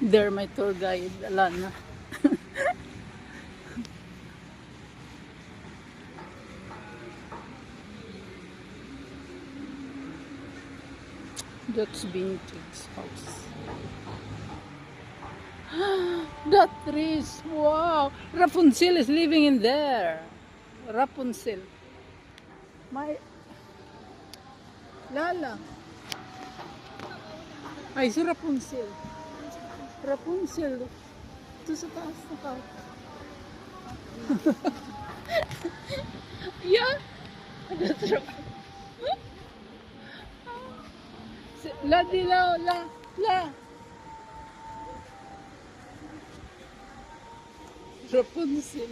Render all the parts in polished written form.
They're my tour guide, Alana. That's vintage house. That trees, wow! Rapunzel is living in there. Rapunzel. My Lala. Ay, si Rapunzel. Rapunzel. Ito sa taas na ka. Yeah. That's Rapunzel. La di la la la. Rapunzel.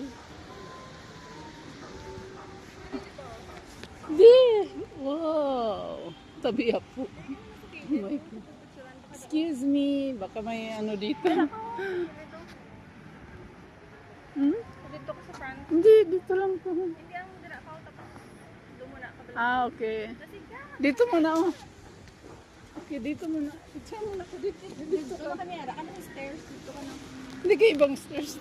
Di. Wow. Tabi ako. Oh my God. Excuse me, baka may ano dito. Hmm? Dito ka sa front. Hindi, dito lang po. Hindi ang dira ka tapos doon muna kabila. Ah, okay. Kasi ka. Dito muna oh. Okay, dito muna. Picture muna ko dito. Dito Dito ka. kami ara. Anong stairs dito ka na? Hindi ka ibang stairs.